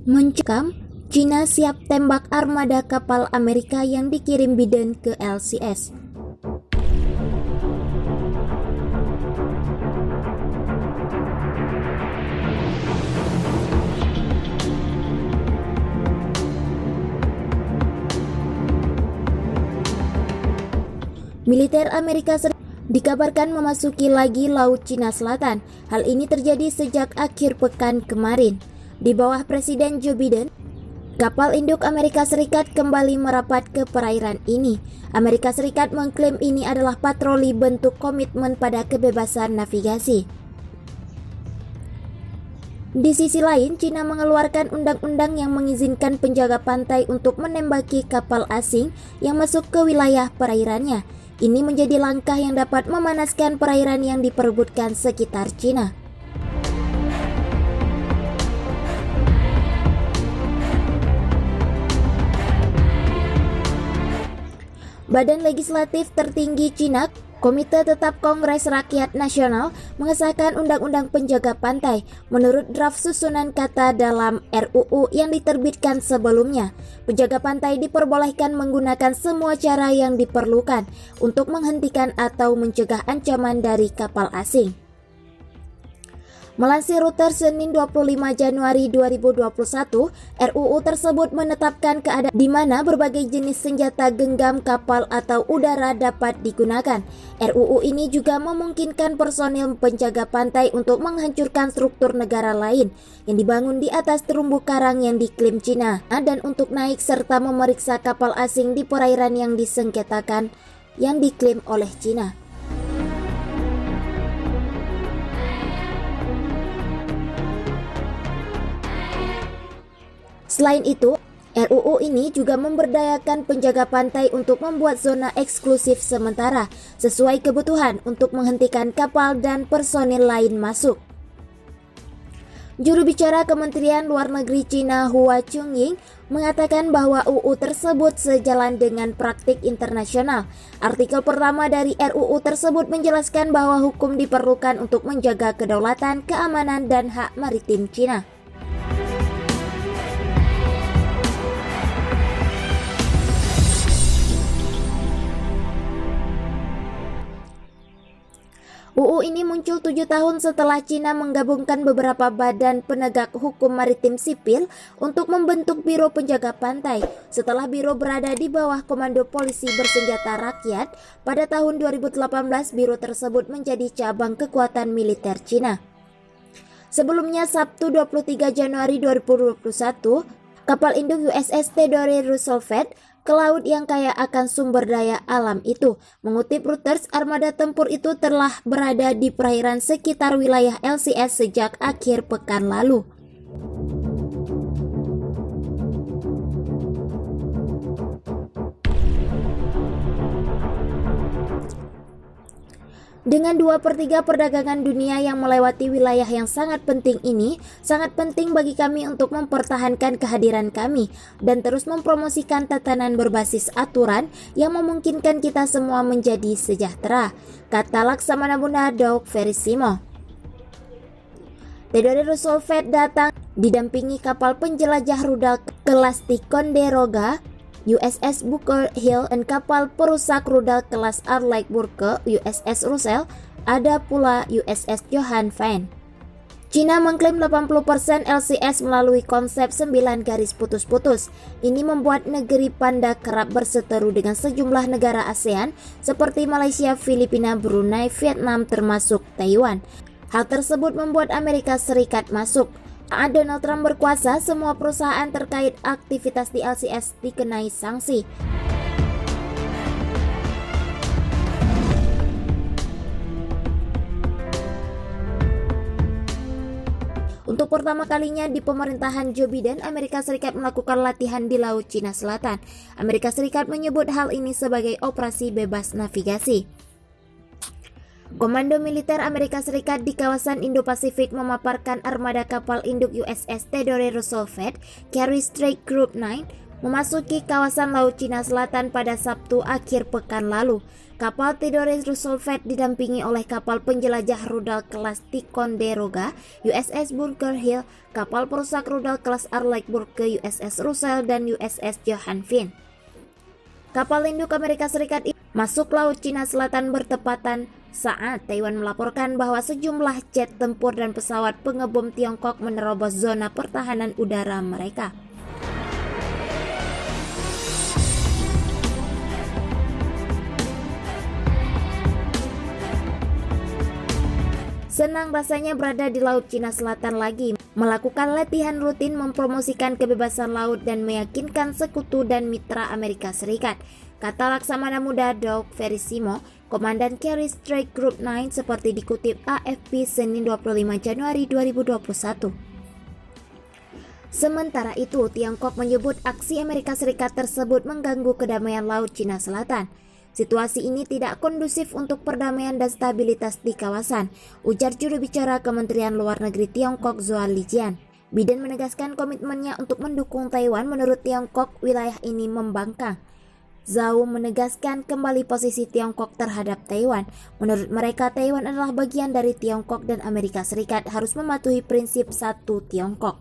Mencekam, China siap tembak armada kapal Amerika yang dikirim Biden ke LCS. Militer Amerika Serikat dikabarkan memasuki lagi Laut Cina Selatan. Hal ini terjadi sejak akhir pekan kemarin. Di bawah Presiden Joe Biden, kapal induk Amerika Serikat kembali merapat ke perairan ini. Amerika Serikat mengklaim ini adalah patroli bentuk komitmen pada kebebasan navigasi. Di sisi lain, China mengeluarkan undang-undang yang mengizinkan penjaga pantai untuk menembaki kapal asing yang masuk ke wilayah perairannya. Ini menjadi langkah yang dapat memanaskan perairan yang diperebutkan sekitar China. Badan Legislatif tertinggi China, Komite Tetap Kongres Rakyat Nasional, mengesahkan Undang-Undang Penjaga Pantai menurut draft susunan kata dalam RUU yang diterbitkan sebelumnya. Penjaga pantai diperbolehkan menggunakan semua cara yang diperlukan untuk menghentikan atau mencegah ancaman dari kapal asing. Melansir Reuters Senin 25 Januari 2021, RUU tersebut menetapkan keadaan di mana berbagai jenis senjata genggam kapal atau udara dapat digunakan. RUU ini juga memungkinkan personil penjaga pantai untuk menghancurkan struktur negara lain yang dibangun di atas terumbu karang yang diklaim Cina dan untuk naik serta memeriksa kapal asing di perairan yang disengketakan yang diklaim oleh Cina. Selain itu, RUU ini juga memberdayakan penjaga pantai untuk membuat zona eksklusif sementara sesuai kebutuhan untuk menghentikan kapal dan personil lain masuk. Juru bicara Kementerian Luar Negeri China Hua Chunying mengatakan bahwa UU tersebut sejalan dengan praktik internasional. Artikel pertama dari RUU tersebut menjelaskan bahwa hukum diperlukan untuk menjaga kedaulatan, keamanan, dan hak maritim China. UU ini muncul 7 tahun setelah China menggabungkan beberapa badan penegak hukum maritim sipil untuk membentuk Biro Penjaga Pantai. Setelah biro berada di bawah Komando Polisi Bersenjata Rakyat, pada tahun 2018 biro tersebut menjadi cabang kekuatan militer China. Sebelumnya, Sabtu 23 Januari 2021, kapal induk USS Theodore Roosevelt ke laut yang kaya akan sumber daya alam itu. Mengutip Reuters, armada tempur itu telah berada di perairan sekitar wilayah LCS sejak akhir pekan lalu. Dengan 2/3 perdagangan dunia yang melewati wilayah yang sangat penting ini, sangat penting bagi kami untuk mempertahankan kehadiran kami dan terus mempromosikan tatanan berbasis aturan yang memungkinkan kita semua menjadi sejahtera, kata Laksamana Bunda Doug Verissimo. Theodore Roosevelt datang didampingi kapal penjelajah rudal kelas Ticonderoga, USS Bunker Hill, dan kapal perusak rudal kelas Arleigh-Burke, USS Russell, ada pula USS Johann Van. China mengklaim 80% LCS melalui konsep 9 garis putus-putus. Ini membuat negeri panda kerap berseteru dengan sejumlah negara ASEAN seperti Malaysia, Filipina, Brunei, Vietnam, termasuk Taiwan. Hal tersebut membuat Amerika Serikat masuk. Saat Donald Trump berkuasa, semua perusahaan terkait aktivitas di LCS dikenai sanksi. Untuk pertama kalinya di pemerintahan Joe Biden, Amerika Serikat melakukan latihan di Laut Cina Selatan. Amerika Serikat menyebut hal ini sebagai operasi bebas navigasi. Komando Militer Amerika Serikat di kawasan Indo-Pasifik memaparkan armada kapal induk USS Theodore Roosevelt Carey Strait Group 9 memasuki kawasan Laut Cina Selatan pada Sabtu akhir pekan lalu. Kapal Theodore Roosevelt didampingi oleh kapal penjelajah rudal kelas Ticonderoga USS Bunker Hill, kapal perusak rudal kelas Arleigh-Burke USS Russell, dan USS Johan Finn. Kapal induk Amerika Serikat masuk Laut Cina Selatan bertepatan saat Taiwan melaporkan bahwa sejumlah jet tempur dan pesawat pengebom Tiongkok menerobos zona pertahanan udara mereka. Senang rasanya berada di Laut Cina Selatan lagi, melakukan latihan rutin, mempromosikan kebebasan laut dan meyakinkan sekutu dan mitra Amerika Serikat, kata Laksamana Muda Doug Verissimo, Komandan Carey Strait Group 9, seperti dikutip AFP Senin 25 Januari 2021. Sementara itu, Tiongkok menyebut aksi Amerika Serikat tersebut mengganggu kedamaian Laut Cina Selatan. Situasi ini tidak kondusif untuk perdamaian dan stabilitas di kawasan, ujar juru bicara Kementerian Luar Negeri Tiongkok Zhao Lijian. Biden menegaskan komitmennya untuk mendukung Taiwan. Menurut Tiongkok, wilayah ini membangkang. Zhao menegaskan kembali posisi Tiongkok terhadap Taiwan. Menurut mereka, Taiwan adalah bagian dari Tiongkok dan Amerika Serikat harus mematuhi prinsip satu Tiongkok.